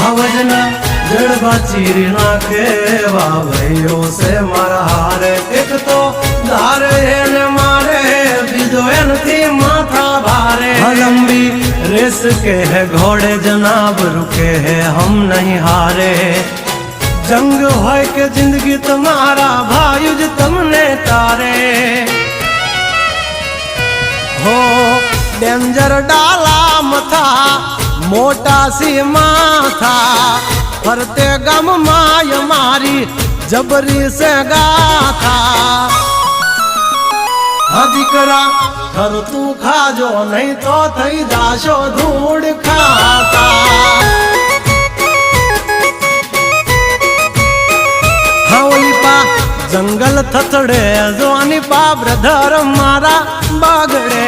आवजना जड़बा चीरी नाखे भाइयों से मारा हारे एक तो धारे ने मारे बीजो एनथी माथा भारे लंबी रेस के है घोड़े जनाब रुके है हम नहीं हारे जंग होय के जिंदगी तुम्हारा भायुज तुमने तारे हो डेंजर डाला मथा मोटा सी माथा फरते गम माय मारी जबरी से गाथा दीकरा घर तू खाजो नहीं तो थई जाशो धूड़ खाता हावली पा जंगल थथड़े जोनी पा ब्रदर मारा बागड़े